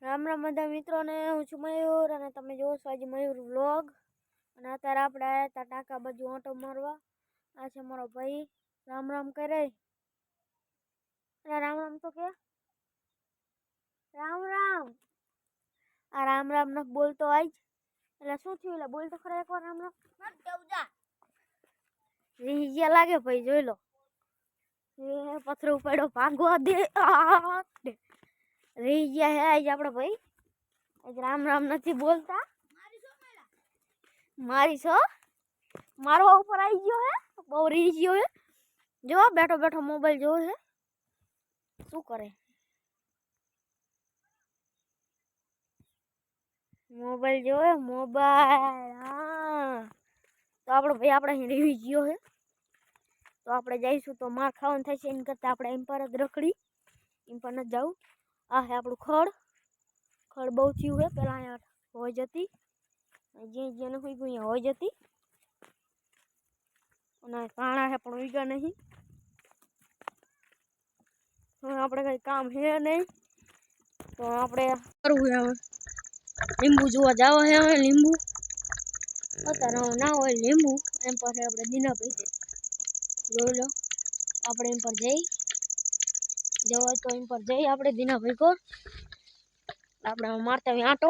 રામ રામ બધા મિત્રોને, હું છું મયુર અને તમે જોવો છો આજે મયુર વ્લોગ. અને અત્યારે આપણે આવ્યા હતા ટાંકા બાજુ ઓટો મારવા. આ છે મારો ભાઈ. રામ રામ કરે. રામ રામ તો કે રામ રામ. આ રામ રામ ન બોલતો આજ. એટલે શું થયું? એટલે બોલ તો ખરા એકવાર રામ રામ. રીહિયા લાગે ભાઈ, જોઈ લો. એ પથરો ઉપાડ્યો ભાગવા દે. રીહિયા હે આજ આપણે ભાઈ. આજ રામ રામ નથી બોલતા. મારી છો મારવા ઉપર આવી ગયો હે. બહુ રીહ ગયો હે. જો બેઠો બેઠો મોબાઈલ જોવે છે. શું કરે? મોબાઈલ જોવે મોબાઈલ. હા તો આપણો ભાઈ આપણે રીહ ગયો હે. તો આપણે જઈશું તો માર ખાવાનું થશે. એના કરતાં આપણે એમ પર જ રખડી એમ પર ન જવું. આ હે આપણું ખડ. ખડ બહુ થયું હે. પેલા અહીંયા હોય જતી જે જેને કોઈ અહીંયા હોય જતી અને પાણા હે પણ ઉગ્યા નહીં. હવે આપણે કઈ કામ હે નહીં તો આપણે કરવું હે. હવે લીંબુ જોવા જાવ હે. હવે લીંબુ અત્યારે ના હોય લીંબુ એમ પર આપણે દીના ભાઈ જોઈ લો. આપણે એમ પર જઈ જવાય તો એમ પર જઈ આપણે દીના ભાઈ કો આપણે મારતા આંટો.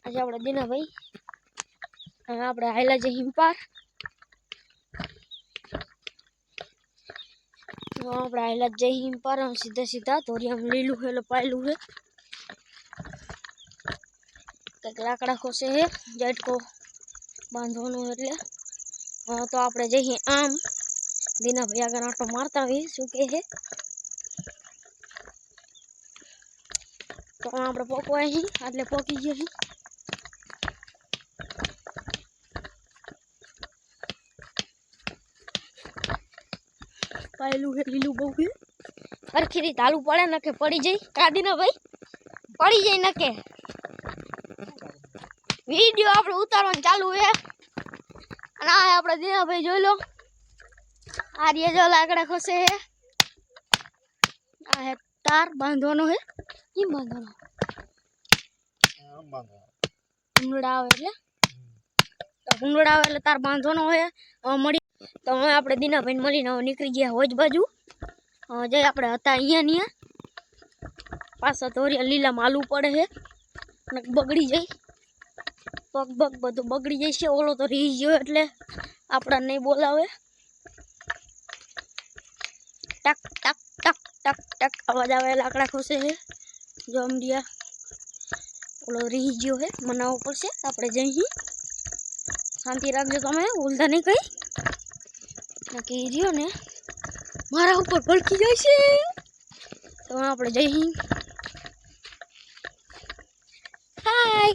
આજે આપણે દીના ભાઈ હવે આપણે હાઈલા જઈ હિંપાર. આપણે હાઈલા જઈ હિંપાર સીધા સીધા ધોરિયામાં લીલું હે પાયલું હે. કંઈક લાકડા ખોસે હે જાટકો બાંધવાનો એટલે. તો આપણે જઈએ આમ દીના ભાઈ આગળ આંટો મારતા આવી શું કે હે. તો આપણે પોકવા અહીં એટલે પોકી ગયો. પાયલું હે લીલું બહુ હે. હરખી રીતે હાલવું પડે નકે પડી જાય. કાદીના ભાઈ પડી જાય નકે. વિડીયો આપણે ઉતારવાનું ચાલુ હે. અને આ આપણે દીના ભાઈ જોઈ લો. આ રે જો લાકડા ખસે હે. આ હે તાર બાંધવાનો હે. કેમ બાંધવાનો? ભૂંગળા આવે એટલે ભૂંગળા આવે એટલે તાર બાંધવાનો હોય. મળી તો હવે આપણે દીનાભાઈ મળીને નીકળી ગયા હોજ બાજુ. જે આપણે હતા અહીંયા પાછા ધોરિયા લીલામાં હાલવું પડે છે અને બગડી જાય. પગ બગ બધું બગડી જાય છે. ઓલો તો રીહ ગયો એટલે આપણા નહીં બોલાવે. ટક ટક ટક ટક ટક અવાજ આવે. લાકડા ખોસે છે. જો અમડિયા ઓલો રીહ ગયો છે. મનાવવો પડશે. આપણે જઈ શાંતિ રાખજો તમે. ભૂલતા નહીં કઈ નક્કી રહ્યો ને મારા ઉપર ભડકી જાય છે. તો આપણે જઈ હાય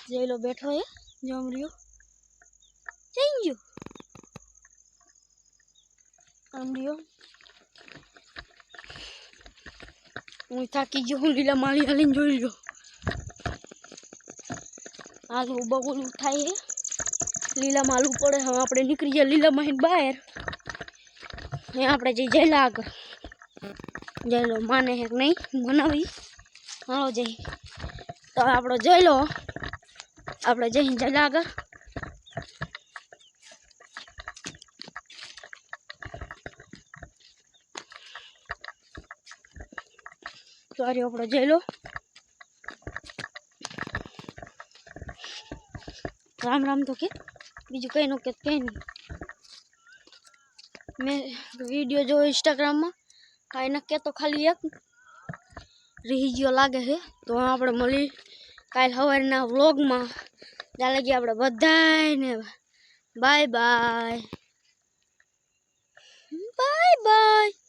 જઈ લો બેઠો હે. જમ રહ્યો જઈ ગયો આમ રહ્યો. હું થાકી ગયો. હું લીલા માળી હાલીને જોઈ લો. હાલવું બગુલું થાય હે. લીલા માલવું પડે. હવે આપણે નીકળી ગયા લીલા માં બહાર. આપણે જઈ જઈલા આગળ જઈ લો. માને હે નહીં મનાવી હાલો જઈ. તો આપણો જઈ લો. આપણે જઈ જઈલા આગળ. સોરી આપણે જઈ લો. રામ રામ તો કે બીજું કઈ નો કે કઈ નહીં. મેં વિડીયો જો ઇન્સ્ટાગ્રામમાં કાંઈ ન કે તો ખાલી એક રીહ ગયો લાગે છે. તો આપણે મળી કાલ સવારના વ્લોગમાં. ત્યાં લગી આપણે બધાને બાય બાય બાય બાય.